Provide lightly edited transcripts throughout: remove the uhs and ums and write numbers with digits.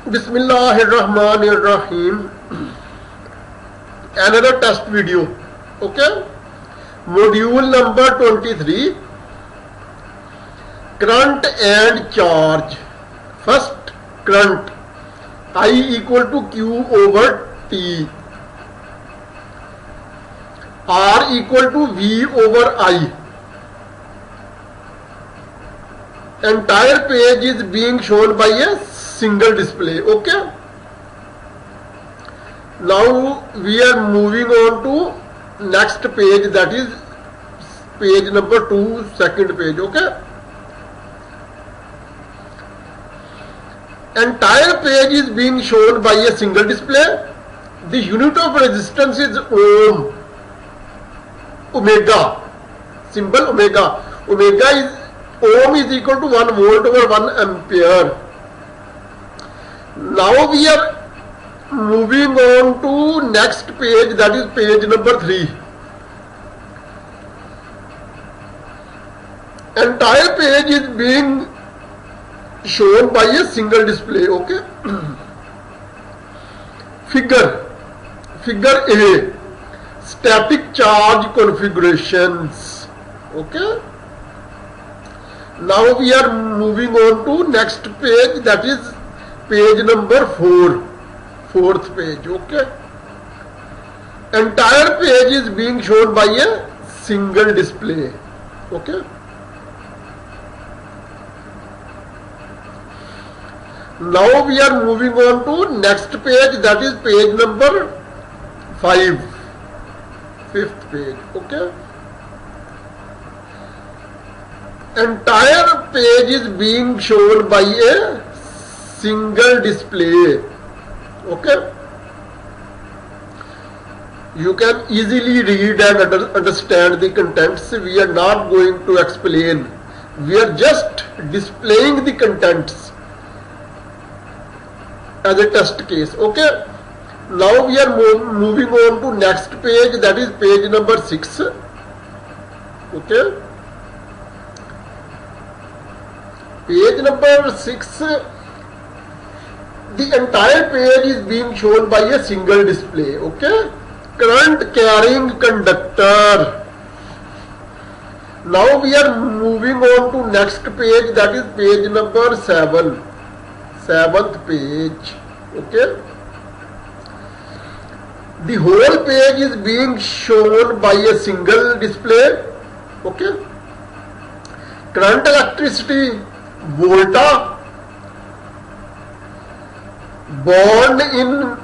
Bismillahirrahmanirrahim. Another test video. Okay. Module number 23. Current and charge. First, current. I equal to Q over T. R equal to V over I. Entire page is being shown by a single display. Okay. Now we are moving on to next page, that is page number 2, second page. Okay. Entire page is being shown by a single display. The unit of resistance is ohm. Omega. Symbol omega. Omega is ohm is equal to 1 volt over 1 ampere. Now we are moving on to next page, that is page number 3. Entire page is being shown by a single display. Okay. Figure A, static charge configurations. Okay. Now we are moving on to next page, that is page number 4, fourth page. Okay. Entire page is being shown by a single display. Okay. Now we are moving on to next page, that is page number 5, fifth page. Okay. Entire page is being shown by a single display. Okay. You can easily read and understand the contents. We are not going to explain. We are just displaying the contents as a test case. Okay. Now we are moving on to next page, that is page number 6. Okay. Page number 6, the entire page is being shown by a single display. Okay. Current carrying conductor. Now we are moving on to next page, that is page number 7, seventh page. Okay. The whole page is being shown by a single display. Okay. Current, electricity, volta, born in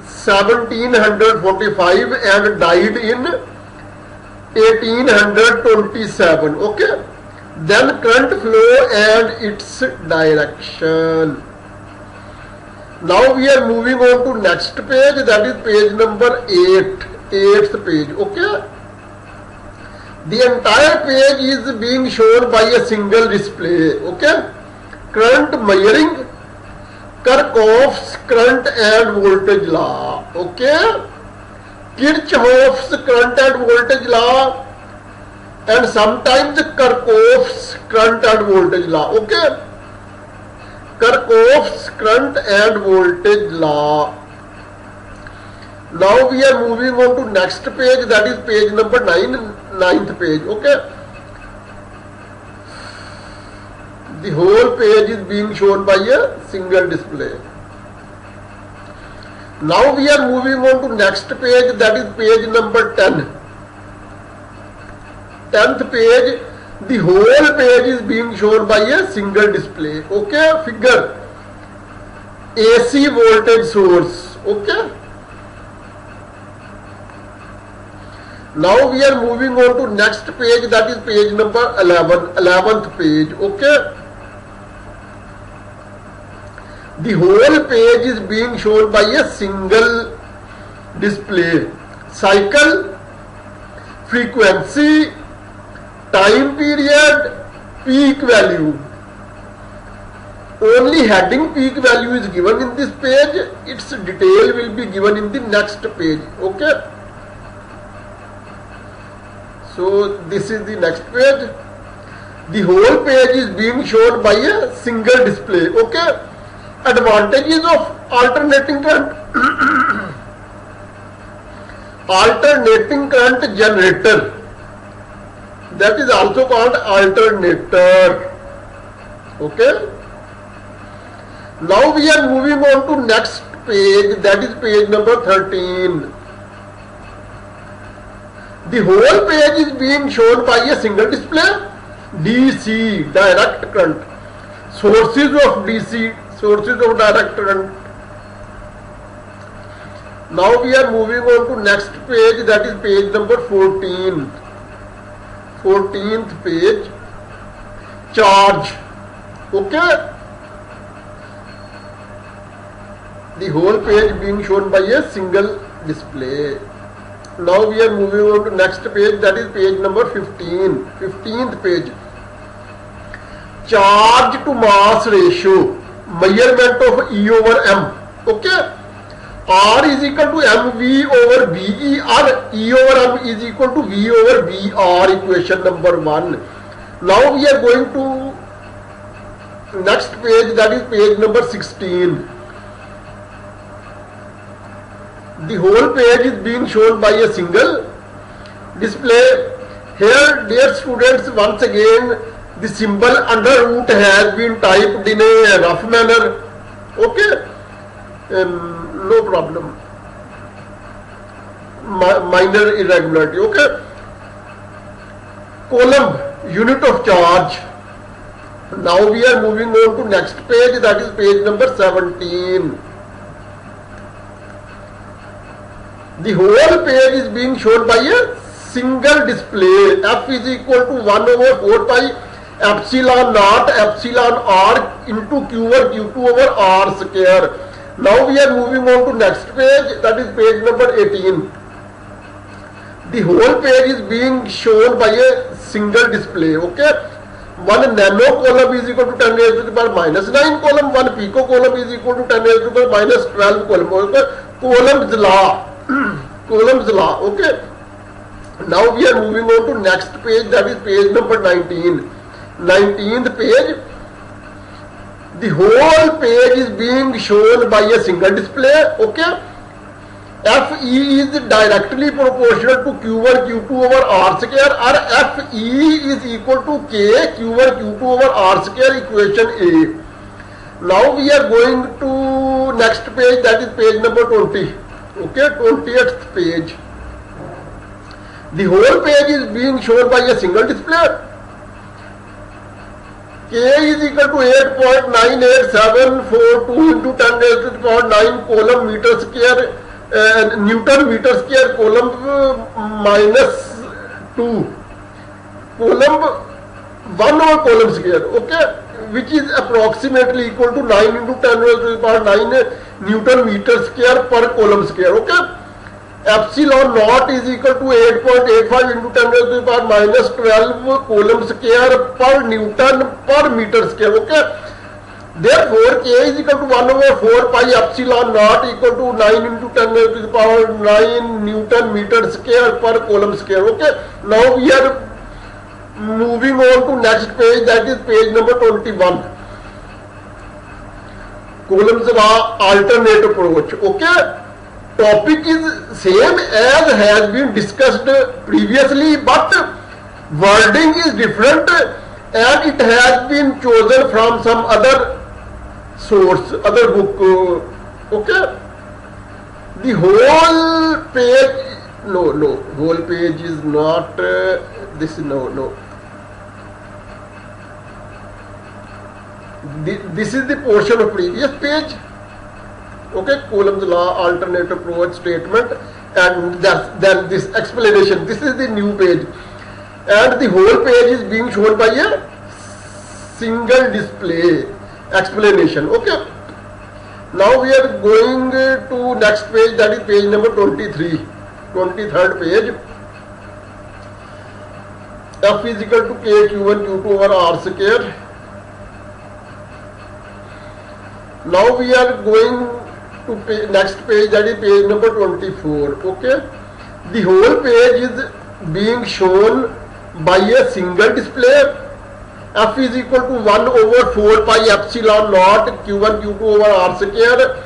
1745 and died in 1827. Okay. Then current flow and its direction. Now we are moving on to next page, that is page number 8, eighth page. Okay. The entire page is being shown by a single display. Okay. Current measuring, Kirchhoff's current and voltage law. Okay. Kirchhoff's current and voltage law, and sometimes Kirchhoff's current and voltage law. Okay. Kirchhoff's current and voltage law. Now we are moving on to next page, that is page number 9, ninth page. Okay. The whole page is being shown by a single display. Now we are moving on to next page, that is page number 10. 10th page, the whole page is being shown by a single display. Okay. Figure AC voltage source. Okay. Now we are moving on to next page, that is page number 11, 11th page. Okay. The whole page is being shown by a single display. Cycle, frequency, time period, peak value. Only heading peak value is given in this page. Its detail will be given in the next page. Okay. So this is the next page. The whole page is being shown by a single display. Okay. Advantages of alternating current. Alternating current generator, that is also called alternator. Okay. Now we are moving on to next page, that is page number 13. The whole page is being shown by a single display. DC, direct current. Sources of DC, sources of direct current. Now we are moving on to next page, that is page number 14. 14th page. Charge. Okay. The whole page being shown by a single display. Now we are moving on to next page, that is page number 15. 15th page. Charge to mass ratio, measurement of E over M. Okay. R is equal to mv over be, or E over M is equal to V over BR, equation number 1. Now we are going to next page, that is page number 16. The whole page is being shown by a single display. Here, dear students, once again the symbol under root has been typed in a rough manner. Okay. No problem. Minor irregularity. Okay. Coulomb, unit of charge. Now we are moving on to next page, that is page number 17. The whole page is being shown by a single display. F is equal to 1 over 4 pi epsilon naught epsilon r into q over q2 over r square. Now we are moving on to next page, that is page number 18. The whole page is being shown by a single display. Okay. 1 nano coulomb is equal to 10 raised to the power minus 9 coulomb. 1 pico coulomb is equal to 10 raised to the power minus 12 coulomb. Okay. Coulomb's law. Coulomb's law. Okay. Now we are moving on to next page, that is page number 19. 19th page. The whole page is being shown by a single display. Okay. Fe is directly proportional to Q1 Q2 over R square, or Fe is equal to K Q1 Q2 over R square, equation A. Now we are going to next page, that is page number 20. Okay, 20th page. The whole page is being shown by a single display. K is equal to 8.98742 into 10 raised to the power 9 coulomb meter square, Newton meter square, coulomb minus 2, coulomb 1 over coulomb square, okay, which is approximately equal to 9 into 10 raised to the power 9 Newton meter square per coulomb square. Okay. Epsilon naught is equal to 8.85 into 10 raised to the power minus 12 coulomb square per Newton per meter square. Okay. Therefore, K is equal to 1 over 4 pi epsilon naught equal to 9 into 10 raised to the power 9 Newton meter square per coulomb square. Okay. Now we are moving on to next page, that is page number 21. Coulomb's law, alternate approach. Okay. Topic is same as has been discussed previously, but wording is different and it has been chosen from some other source, other book. Okay. The whole page, no, whole page is not this, no. This is the portion of previous page. Okay, Coulomb's law, alternate approach statement, and then this explanation. This is the new page, and the whole page is being shown by a single display explanation. Okay. Now we are going to next page, that is page number 23, 23rd page. F is equal to K Q1 Q2 over R square. Now we are going to next page, that is page number 24. Okay. The whole page is being shown by a single display. F is equal to 1 over 4 pi epsilon naught Q1 Q2 over R square.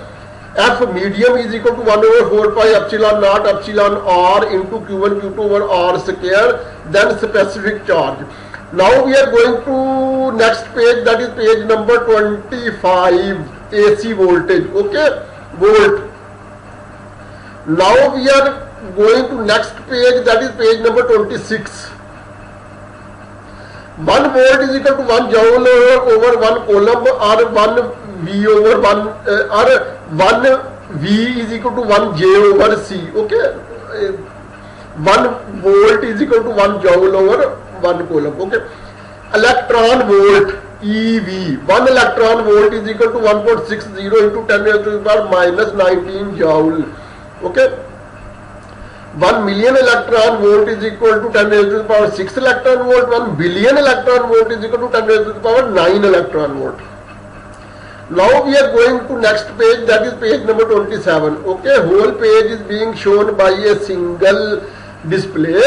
F medium is equal to 1 over 4 pi epsilon naught epsilon R into Q1 Q2 over R square. Then specific charge. Now we are going to next page, that is page number 25, AC voltage. Okay, volt. Now we are going to next page, that is page number 26. 1 volt is equal to 1 joule over 1 coulomb, or 1 V over 1 or 1 V is equal to 1 J over C. Okay, 1 volt is equal to 1 joule over 1 coulomb. Okay, electron volt EV, 1 electron volt is equal to 1.60 into 10 raised to the power minus 19 joule. Okay, 1 million electron volt is equal to 10 raised to the power 6 electron volt. 1 billion electron volt is equal to 10 raised to the power 9 electron volt. Now we are going to next page, that is page number 27. Okay, whole page is being shown by a single display.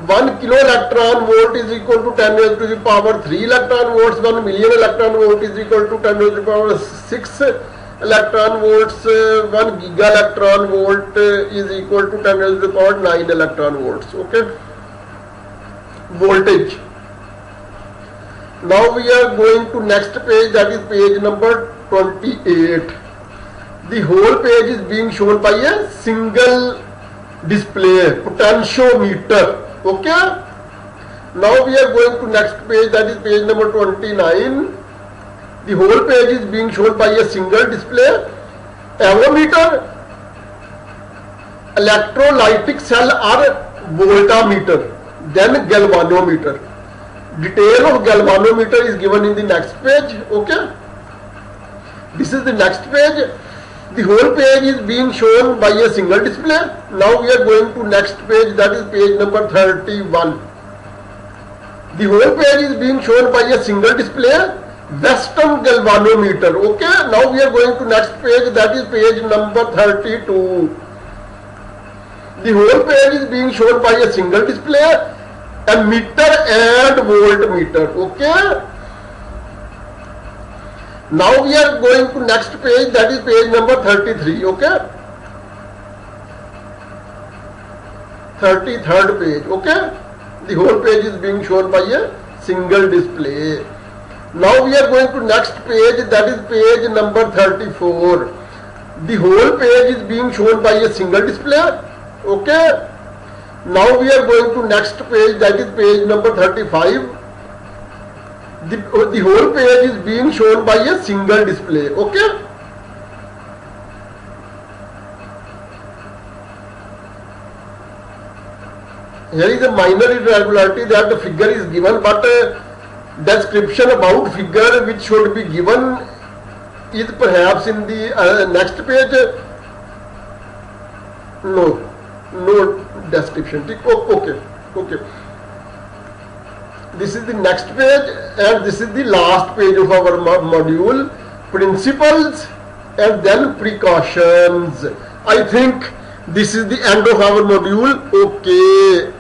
1 kilo electron volt is equal to 10 raised to the power 3 electron volts. 1 million electron volt is equal to 10 raised to the power 6 electron volts. 1 giga electron volt is equal to 10 raised to the power 9 electron volts. Okay, voltage. Now we are going to next page, that is page number 28. The whole page is being shown by a single display, potentiometer. Okay, now we are going to next page, that is page number 29. The whole page is being shown by a single display, avometer, electrolytic cell or voltameter, then galvanometer. Detail of galvanometer is given in the next page. Okay, this is the next page. The whole page is being shown by a single display. Now we are going to next page, that is page number 31. The whole page is being shown by a single display, Weston galvanometer. Okay, now we are going to next page, that is page number 32. The whole page is being shown by a single display, ammeter and voltmeter. Okay, now we are going to next page, that is page number 33. Okay, 33rd page. Okay, the whole page is being shown by a single display. Now we are going to next page, that is page number 34. The whole page is being shown by a single display. Okay, now we are going to next page, that is page number 35. The whole page is being shown by a single display. Okay, here is a minor irregularity that the figure is given, but description about figure which should be given is perhaps in the next page. No description. Okay. This is the next page, and this is the last page of our module, principles and then precautions. I think this is the end of our module. Okay.